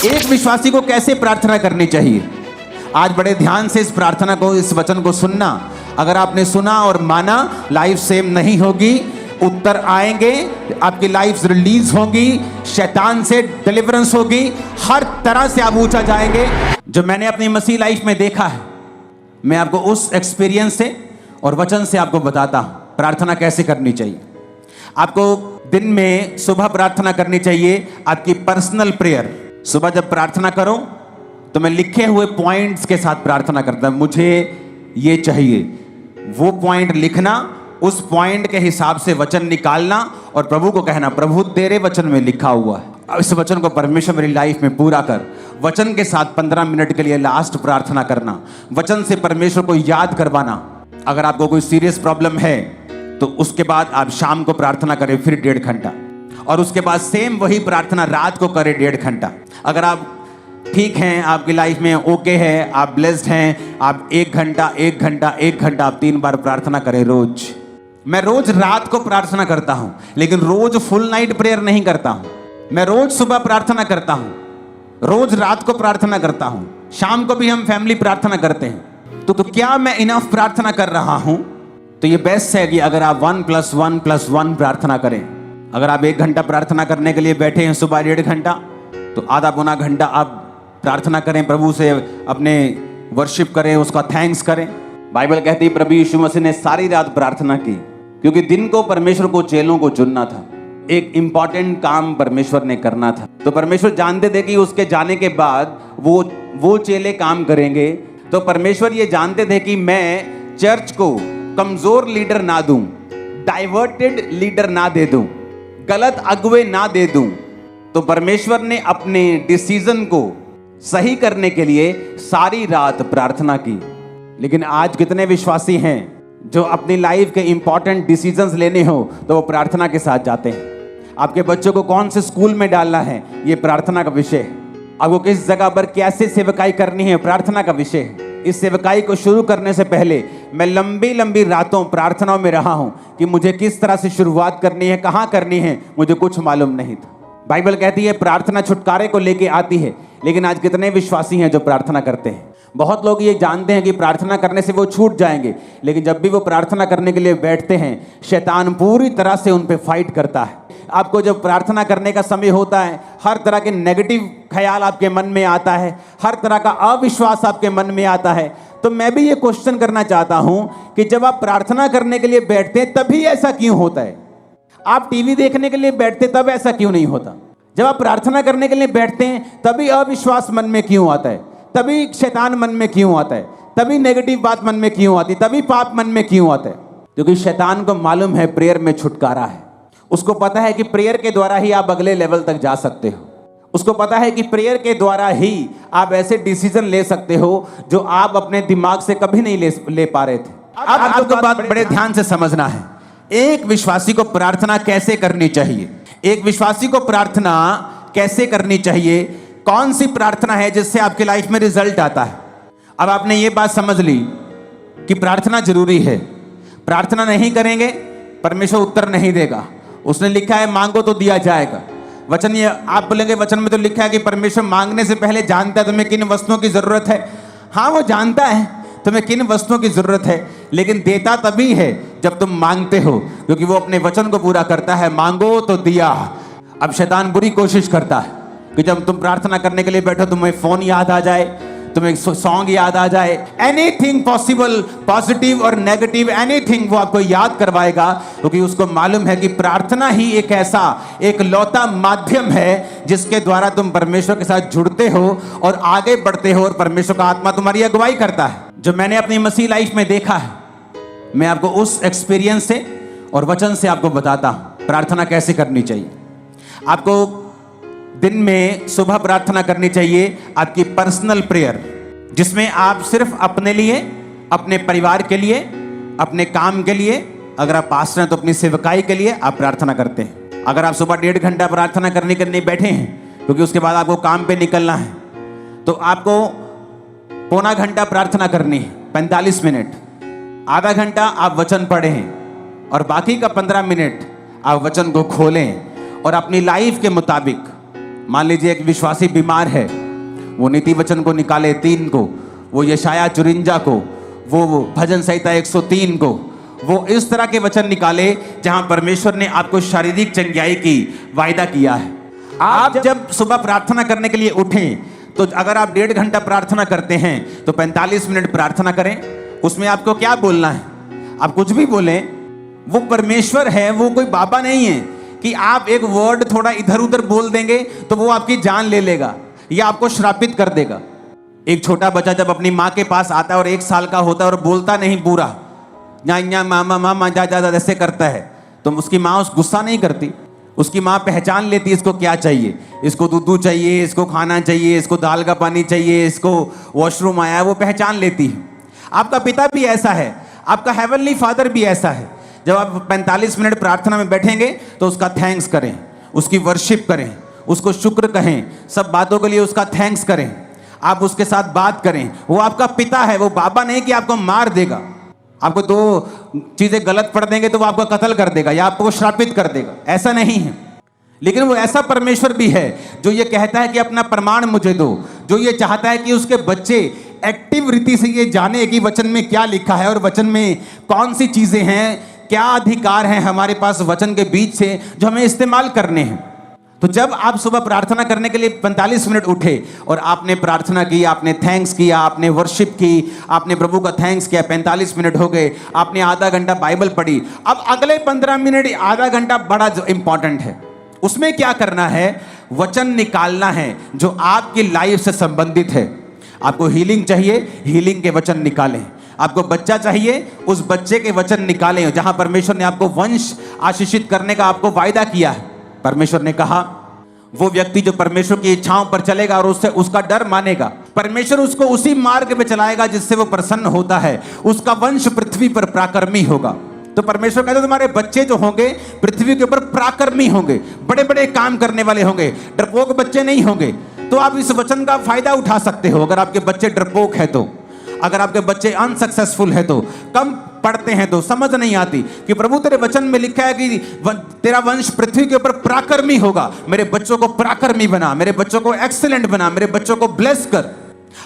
एक विश्वासी को कैसे प्रार्थना करनी चाहिए? आज बड़े ध्यान से इस प्रार्थना को, इस वचन को सुनना। अगर आपने सुना और माना, लाइफ सेम नहीं होगी, उत्तर आएंगे, आपकी लाइफ रिलीज होगी, शैतान से डिलीवरेंस होगी, हर तरह से आप ऊंचा जाएंगे। जो मैंने अपनी मसीह लाइफ में देखा है, मैं आपको उस एक्सपीरियंस से और वचन से आपको बताता हूं प्रार्थना कैसे करनी चाहिए। आपको दिन में सुबह प्रार्थना करनी चाहिए, आपकी पर्सनल प्रेयर। सुबह जब प्रार्थना करो तो मैं लिखे हुए पॉइंट्स के साथ प्रार्थना करता हूं। मुझे ये चाहिए, वो पॉइंट लिखना, उस पॉइंट के हिसाब से वचन निकालना और प्रभु को कहना, प्रभु तेरे वचन में लिखा हुआ है, इस वचन को परमेश्वर मेरी लाइफ में पूरा कर। वचन के साथ 15 मिनट के लिए लास्ट प्रार्थना करना, वचन से परमेश्वर को याद करवाना। अगर आपको कोई सीरियस प्रॉब्लम है तो उसके बाद आप शाम को प्रार्थना करें फिर 1.5 घंटा, और उसके बाद सेम वही प्रार्थना रात को करें 1.5 घंटा। अगर आप ठीक हैं, आपकी लाइफ में ओके है, आप ब्लेस्ड हैं, आप 1 घंटा 1 घंटा 1 घंटा आप 3 बार प्रार्थना करें रोज। मैं रोज रात को प्रार्थना करता हूं, लेकिन रोज फुल नाइट प्रेयर नहीं करता हूं। मैं रोज सुबह प्रार्थना करता हूं, रोज रात को प्रार्थना करता हूं, शाम को भी हम फैमिली प्रार्थना करते हैं। तो क्या मैं इनफ प्रार्थना कर रहा हूं? तो ये बेस्ट है कि अगर आप 1+1+1 प्रार्थना करें। अगर आप 1 घंटा प्रार्थना करने के लिए बैठे हैं सुबह 1.5 घंटा, तो आधा पौना घंटा आप प्रार्थना करें, प्रभु से अपने वर्शिप करें, उसका थैंक्स करें। बाइबल कहती है प्रभु यीशु मसीह ने सारी रात प्रार्थना की, क्योंकि दिन को परमेश्वर को चेलों को चुनना था, एक इंपॉर्टेंट काम परमेश्वर ने करना था। तो परमेश्वर जानते थे कि उसके जाने के बाद वो चेले काम करेंगे। तो परमेश्वर ये जानते थे कि मैं चर्च को कमजोर लीडर ना दूं, डाइवर्टेड लीडर ना दे दूं, गलत अगुवे ना दे दूं। तो परमेश्वर ने अपने डिसीजन को सही करने के लिए सारी रात प्रार्थना की। लेकिन आज कितने विश्वासी हैं जो अपनी लाइफ के इंपॉर्टेंट डिसीजंस लेने हो तो वो प्रार्थना के साथ जाते हैं। आपके बच्चों को कौन से स्कूल में डालना है, ये प्रार्थना का विषय है। आपको किस जगह पर कैसे सेवकाई करनी है, प्रार्थना का विषय है। इस सेवकाई को शुरू करने से पहले मैं लंबी लंबी रातों प्रार्थनाओं में रहा हूं कि मुझे किस तरह से शुरुआत करनी है, कहां करनी है, मुझे कुछ मालूम नहीं था। बाइबल कहती है प्रार्थना छुटकारे को लेके आती है, लेकिन आज कितने विश्वासी हैं जो प्रार्थना करते हैं? बहुत लोग ये जानते हैं कि प्रार्थना करने से वो छूट जाएंगे, लेकिन जब भी वो प्रार्थना करने के लिए बैठते हैं, शैतान पूरी तरह से उन पे फाइट करता है। आपको जब प्रार्थना करने का समय होता है, हर तरह के नेगेटिव ख्याल आपके मन में आता है, हर तरह का अविश्वास आपके मन में आता है। तो मैं भी ये क्वेश्चन करना चाहता हूं कि जब आप प्रार्थना करने के लिए बैठते हैं तभी ऐसा क्यों होता है? आप टीवी देखने के लिए बैठते तब ऐसा क्यों नहीं होता? जब आप प्रार्थना करने के लिए बैठते हैं तभी अविश्वास मन में क्यों आता है? तभी शैतान मन में क्यों आता है? तभी नेगेटिव बात मन में क्यों आती है? तभी पाप मन में क्यों आता है? क्योंकि शैतान को मालूम है प्रेयर में छुटकारा है। उसको पता है कि प्रेयर के द्वारा ही आप अगले लेवल तक जा सकते हो। उसको पता है कि प्रेयर के द्वारा ही आप ऐसे डिसीजन ले सकते हो जो आप अपने दिमाग से कभी नहीं ले पा रहे थे। अब आपको बात बड़े ध्यान से समझना है। एक विश्वासी को प्रार्थना कैसे करनी चाहिए? एक विश्वासी को प्रार्थना कैसे करनी चाहिए? कौन सी प्रार्थना है जिससे आपकी लाइफ में रिजल्ट आता है? अब आपने ये बात समझ ली कि प्रार्थना जरूरी है। प्रार्थना नहीं करेंगे परमेश्वर उत्तर नहीं देगा। उसने लिखा है मांगो तो दिया जाएगा। वचन ये आप बोलेंगे, वचन में तो लिखा है कि परमेश्वर मांगने से पहले जानता है तुम्हें किन वस्तुओं की जरूरत है। हाँ, वो जानता है तुम्हें किन वस्तुओं की जरूरत है, लेकिन देता तभी है जब तुम मांगते हो, क्योंकि वो अपने वचन को पूरा करता है। मांगो तो दिया। अब शैतान बुरी कोशिश करता है कि जब तुम प्रार्थना करने के लिए बैठो तुम्हें फोन याद आ जाए, तुम्हें सॉन्ग याद आ जाए, एनीथिंग पॉसिबल, पॉजिटिव और नेगेटिव एनीथिंग वो आपको याद करवाएगा, क्योंकि उसको मालूम है कि प्रार्थना ही एक ऐसा एक लौता माध्यम है जिसके द्वारा तुम परमेश्वर के साथ जुड़ते हो और आगे बढ़ते हो और परमेश्वर का आत्मा तुम्हारी अगुवाई करता है। जो मैंने अपनी मसीह लाइफ में देखा है, मैं आपको उस एक्सपीरियंस से और वचन से आपको बताता हूं प्रार्थना कैसे करनी चाहिए। आपको दिन में सुबह प्रार्थना करनी चाहिए, आपकी पर्सनल प्रेयर, जिसमें आप सिर्फ अपने लिए, अपने परिवार के लिए, अपने काम के लिए, अगर आप पास्टर हैं तो अपनी सेवकाई के लिए आप प्रार्थना करते हैं। अगर आप सुबह 1.5 घंटा प्रार्थना करने के लिए बैठे हैं, क्योंकि उसके बाद आपको काम पे निकलना है, तो आपको पौना घंटा प्रार्थना करनी है, 45 मिनट। आधा घंटा आप वचन पढ़ें और बाकी का 15 मिनट आप वचन को खोलें और अपनी लाइफ के मुताबिक मान लीजिए एक विश्वासी बीमार है, वो नीति वचन को निकाले 3 को, वो यशाया 54 को, वो भजन संहिता 103 को, वो इस तरह के वचन निकाले जहां परमेश्वर ने आपको शारीरिक चंगाई की वायदा किया है। आप जब सुबह प्रार्थना करने के लिए उठें तो अगर आप 1.5 घंटा प्रार्थना करते हैं तो 45 मिनट प्रार्थना करें। उसमें आपको क्या बोलना है? आप कुछ भी बोलें, वो परमेश्वर है, वो कोई बाबा नहीं है कि आप एक वर्ड थोड़ा इधर उधर बोल देंगे तो वो आपकी जान ले लेगा या आपको श्रापित कर देगा। एक छोटा बच्चा जब अपनी माँ के पास आता है और 1 साल का होता है और बोलता नहीं पूरा, या मामा मामा जा जा ऐसे करता है, तो उसकी माँ उस गुस्सा नहीं करती। उसकी माँ पहचान लेती है इसको क्या चाहिए, इसको दूध चाहिए, इसको खाना चाहिए, इसको दाल का पानी चाहिए, इसको वॉशरूम आया है, वो पहचान लेती है। आपका पिता भी ऐसा है, आपका हेवनली फादर भी ऐसा है। जब आप 45 मिनट प्रार्थना में बैठेंगे तो उसका थैंक्स करें, उसकी वर्शिप करें, उसको शुक्र कहें, सब बातों के लिए उसका थैंक्स करें, आप उसके साथ बात करें। वो आपका पिता है, वो बाबा नहीं कि आपको मार देगा। आपको 2 चीजें गलत पढ़ देंगे तो वो आपको कत्ल कर देगा या आपको श्रापित कर देगा, ऐसा नहीं है। लेकिन वो ऐसा परमेश्वर भी है जो ये कहता है कि अपना प्रमाण मुझे दो, जो ये चाहता है कि उसके बच्चे एक्टिव रीति से ये जाने कि वचन में क्या लिखा है और वचन में कौन सी चीजें हैं, क्या अधिकार हैं हमारे पास वचन के बीच से जो हमें इस्तेमाल करने हैं। तो जब आप सुबह प्रार्थना करने के लिए 45 मिनट उठे और आपने प्रार्थना की, आपने थैंक्स किया, आपने वर्शिप की, आपने प्रभु का थैंक्स किया, 45 मिनट हो गए, आपने आधा घंटा बाइबल पढ़ी। अब अगले 15 मिनट, आधा घंटा बड़ा इंपॉर्टेंट है। उसमें क्या करना है? वचन निकालना है जो आपकी लाइफ से संबंधित है। आपको हीलिंग चाहिए, हीलिंग के वचन निकालें। आपको बच्चा चाहिए, उस बच्चे के वचन निकालें जहां परमेश्वर ने आपको वंश आशीषित करने का आपको वायदा किया है। परमेश्वर ने कहा वो व्यक्ति जो परमेश्वर की इच्छाओं पर चलेगा और उससे उसका डर मानेगा, परमेश्वर उसको उसी मार्ग पे चलाएगा जिससे वो प्रसन्न होता है, उसका वंश पृथ्वी पर पराक्रमी होगा। तो परमेश्वर कहते तुम्हारे बच्चे जो होंगे पृथ्वी के ऊपर पराक्रमी होंगे, बड़े बड़े काम करने वाले होंगे, डरपोक बच्चे नहीं होंगे। तो आप इस वचन का फायदा उठा सकते हो। अगर आपके बच्चे डरपोक है तो, अगर आपके बच्चे अनसक्सेसफुल है तो, कम पढ़ते हैं तो, समझ नहीं आती कि प्रभु तेरे वचन में लिखा है कि तेरा वंश पृथ्वी के ऊपर पराक्रमी होगा, मेरे बच्चों को पराक्रमी बना, मेरे बच्चों को एक्सीलेंट बना, मेरे बच्चों को ब्लेस कर।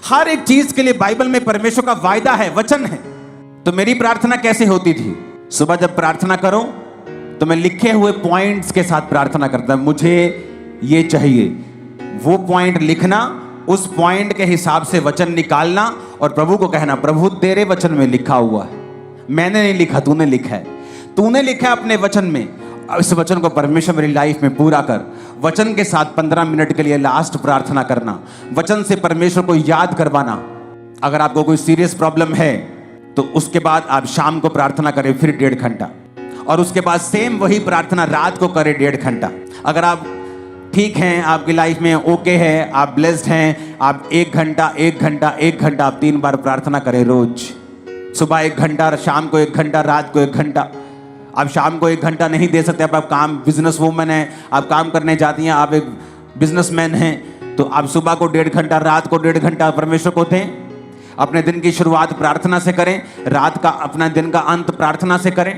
हर एक चीज के लिए बाइबल में परमेश्वर का वायदा है, वचन है। तो मेरी प्रार्थना कैसे होती थी? सुबह जब प्रार्थना करो तो मैं लिखे हुए पॉइंट्स के साथ प्रार्थना करता, मुझे ये चाहिए, वो पॉइंट लिखना, उस पॉइंट के हिसाब से वचन निकालना और प्रभु को कहना प्रभु तेरे वचन में लिखा हुआ है, मैंने नहीं लिखा, तूने लिखा है, तूने लिखा है अपने वचन में। इस वचन को परमेश्वर मेरी लाइफ में पूरा कर। वचन के साथ 15 मिनट के लिए लास्ट प्रार्थना करना, वचन से परमेश्वर को याद करवाना। अगर आपको कोई सीरियस प्रॉब्लम है तो उसके बाद आप शाम को प्रार्थना करें फिर 1.5 घंटा, और उसके बाद सेम वही प्रार्थना रात को करें 1.5 घंटा। अगर आप ठीक हैं, आपकी लाइफ में ओके है, आप ब्लेस्ड हैं, आप 1 घंटा 1 घंटा 1 घंटा आप 3 बार प्रार्थना करें रोज। सुबह 1 घंटा, शाम को 1 घंटा, रात को 1 घंटा। आप शाम को 1 घंटा नहीं दे सकते, आप काम, बिजनेस वूमन है, आप काम करने जाती हैं, आप एक बिजनेसमैन हैं, तो आप सुबह को 1.5 घंटा, रात को 1.5 घंटा परमेश्वर को दें। अपने दिन की शुरुआत प्रार्थना से करें, रात का अपना दिन का अंत प्रार्थना से करें।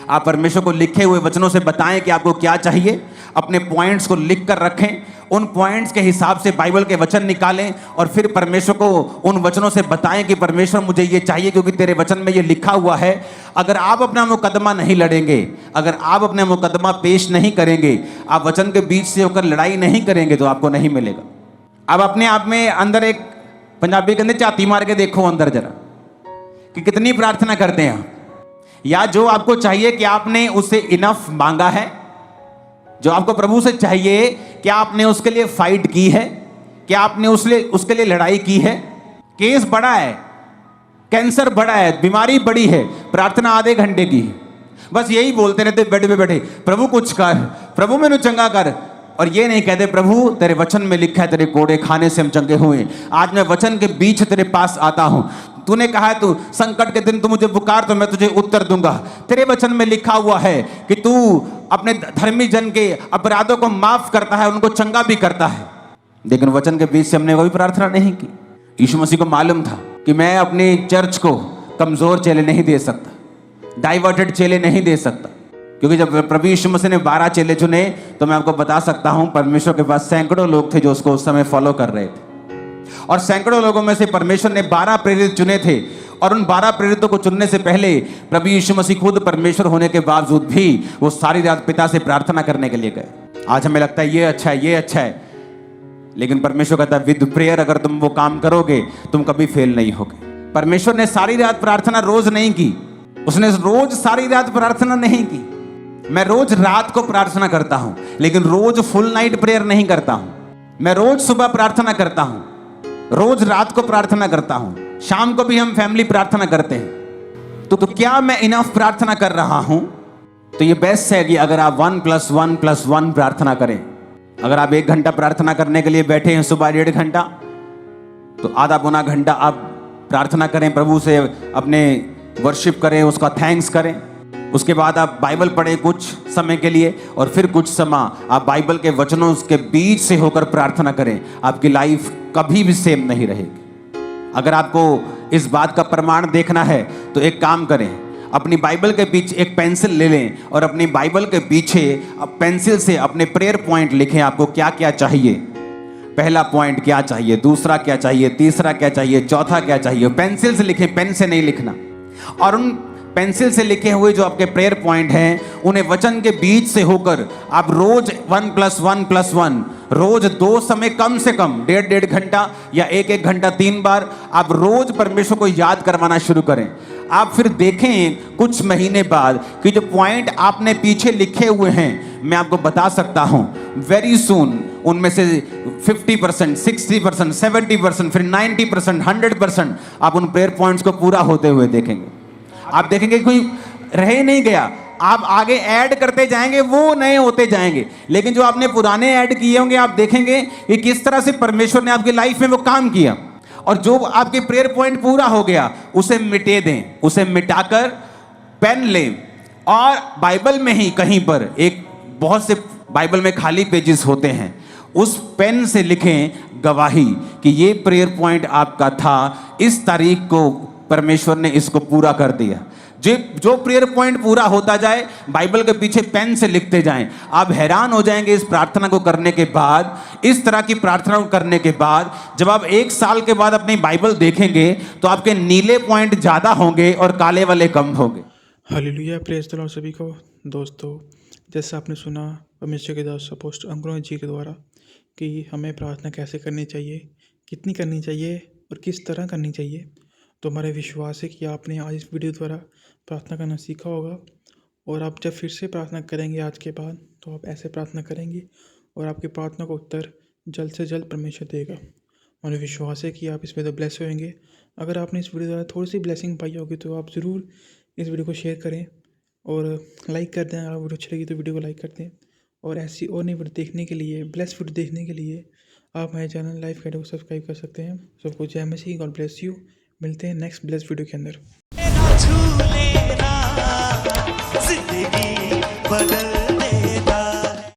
आप परमेश्वर को लिखे हुए वचनों से बताएं कि आपको क्या चाहिए, अपने पॉइंट्स को लिख कर रखें, उन पॉइंट्स के हिसाब से बाइबल के वचन निकालें और फिर परमेश्वर को उन वचनों से बताएं कि परमेश्वर मुझे ये चाहिए क्योंकि तेरे वचन में ये लिखा हुआ है। अगर आप अपना मुकदमा नहीं लड़ेंगे, अगर आप अपना मुकदमा पेश नहीं करेंगे, आप वचन के बीच से होकर लड़ाई नहीं करेंगे तो आपको नहीं मिलेगा। अब अपने आप में अंदर एक पंजाबी के अंदर चाती मार के देखो अंदर जरा कि कितनी प्रार्थना करते हैं आप, या जो आपको चाहिए कि आपने उसे इनफ मांगा है, जो आपको प्रभु से चाहिए क्या आपने उसके लिए फाइट की है, क्या आपने उसके लिए लड़ाई की है। केस बड़ा है, कैंसर बड़ा है, बीमारी बड़ी है, प्रार्थना आधे घंटे की है, बस यही बोलते रहते बेड पे बैठे प्रभु कुछ कर, प्रभु मैंने चंगा कर, और ये नहीं कहते प्रभु तेरे वचन में लिखा है तेरे कोड़े खाने से हम चंगे हुए। आज मैं वचन के बीच तेरे पास आता हूं, तूने कहा है तू संकट के दिन तू मुझे पुकार तो मैं तुझे उत्तर दूंगा। तेरे वचन में लिखा हुआ है कि तू अपने धर्मी जन के अपराधों को माफ करता है, उनको चंगा भी करता है। लेकिन वचन के बीच से हमने कोई प्रार्थना नहीं की। यीशु मसीह को मालूम था कि मैं अपनी चर्च को कमजोर चेले नहीं दे सकता, डाइवर्टेड चेले नहीं दे सकता, क्योंकि जब प्रभु यीशु मसीह ने 12 चेले चुने तो मैं आपको बता सकता हूं परमेश्वर के पास सैकड़ों लोग थे जो उसको उस समय फॉलो कर रहे थे। और सैकड़ों लोगों में से परमेश्वर ने 12 प्रेरित चुने थे। और उन 12 प्रेरितों को चुनने से पहले प्रभु यीशु मसीह खुद परमेश्वर होने के बावजूद भी वो सारी रात पिता से प्रार्थना करने के लिए गए। आज हमें लगता है ये अच्छा है, ये अच्छा है, लेकिन परमेश्वर कहता है विद प्रेयर अगर तुम वो काम करोगे तुम कभी फेल नहीं होगे। परमेश्वर ने सारी रात प्रार्थना रोज नहीं की, उसने रोज सारी रात प्रार्थना नहीं की। मैं रोज रात को प्रार्थना करता हूं, लेकिन रोज फुल नाइट प्रेयर नहीं करता हूं। मैं रोज सुबह प्रार्थना करता हूं, रोज रात को प्रार्थना करता हूं, शाम को भी हम फैमिली प्रार्थना करते हैं। तो क्या मैं इनफ प्रार्थना कर रहा हूं? तो ये बेस्ट है कि अगर आप 1+1+1 प्रार्थना करें। अगर आप 1 घंटा प्रार्थना करने के लिए बैठे हैं सुबह 1.5 घंटा, तो आधा पौना घंटा आप प्रार्थना करें, प्रभु से अपने वर्शिप करें, उसका थैंक्स करें। उसके बाद आप बाइबल पढ़ें कुछ समय के लिए, और फिर कुछ समय आप बाइबल के वचनों के बीच से होकर प्रार्थना करें। आपकी लाइफ कभी भी सेम नहीं रहेगी। अगर आपको इस बात का प्रमाण देखना है तो एक काम करें, अपनी बाइबल के पीछे एक पेंसिल ले लें और अपनी बाइबल के पीछे पेंसिल से अपने प्रेयर पॉइंट लिखें। आपको क्या क्या चाहिए, पहला पॉइंट क्या चाहिए, दूसरा क्या चाहिए, तीसरा क्या चाहिए, चौथा क्या चाहिए। पेंसिल से लिखें, पेन से नहीं लिखना। और उन पेंसिल से लिखे हुए जो आपके प्रेयर पॉइंट हैं उन्हें वचन के बीच से होकर आप रोज 1+1+1 रोज 2 समय कम से कम 1.5 घंटा या 1 घंटा 3 बार आप रोज परमेश्वर को याद करवाना शुरू करें। आप फिर देखें कुछ महीने बाद कि जो पॉइंट आपने पीछे लिखे हुए हैं, मैं आपको बता सकता हूं वेरी सून उनमें से 50%, 60%, 70%, फिर 90%, 100% आप उन प्रेयर पॉइंट्स को पूरा होते हुए देखेंगे। आप देखेंगे कोई रह ही नहीं गया, आप आगे ऐड करते जाएंगे, वो नए होते जाएंगे। लेकिन जो आपने पुराने ऐड किए होंगे आप देखेंगे कि किस तरह से परमेश्वर ने आपकी लाइफ में वो काम किया। और जो आपके प्रेयर पॉइंट पूरा हो गया उसे मिटे दें, उसे मिटाकर पेन लें और बाइबल में ही कहीं पर एक बहुत से बाइबल में खाली पेजेस होते हैं, उस पेन से लिखें गवाही कि ये प्रेयर पॉइंट आपका था, इस तारीख को परमेश्वर ने इसको पूरा कर दिया। जो प्रेयर पॉइंट पूरा होता जाए बाइबल के पीछे पेन से लिखते जाएं। आप हैरान हो जाएंगे इस प्रार्थना को करने के बाद, इस तरह की प्रार्थना को करने के बाद जब आप 1 साल के बाद अपनी बाइबल देखेंगे तो आपके नीले पॉइंट ज्यादा होंगे और काले वाले कम होंगे। हालेलुया, प्रेज़ द लॉर्ड सभी को। दोस्तों, जैसा आपने सुना परमेश्वर के दास अपोस्टल अंकुर जी के द्वारा कि हमें प्रार्थना कैसे करनी चाहिए, कितनी करनी चाहिए और किस तरह करनी चाहिए, तो हमारे विश्वास है कि आपने आज इस वीडियो द्वारा प्रार्थना करना सीखा होगा। और आप जब फिर से प्रार्थना करेंगे आज के बाद, तो आप ऐसे प्रार्थना करेंगे और आपकी प्रार्थना का उत्तर जल्द से जल्द परमेश्वर देगा। हमारे विश्वास है कि आप इसमें तो ब्लेस होंगे। अगर आपने इस वीडियो द्वारा थोड़ी सी ब्लेसिंग पाई होगी तो आप ज़रूर इस वीडियो को शेयर करें और लाइक कर दें। अगर वीडियो अच्छी लगी तो वीडियो को लाइक कर दें। और ऐसी और नई वीडियो देखने के लिए, ब्लेस वीडियो देखने के लिए आप हमारे चैनल लाइफ गाइड को सब्सक्राइब कर सकते हैं। सबको जय मसीह, गॉड ब्लेस यू। मिलते हैं नेक्स्ट ब्लेस वीडियो के अंदर। जिंदगी बदल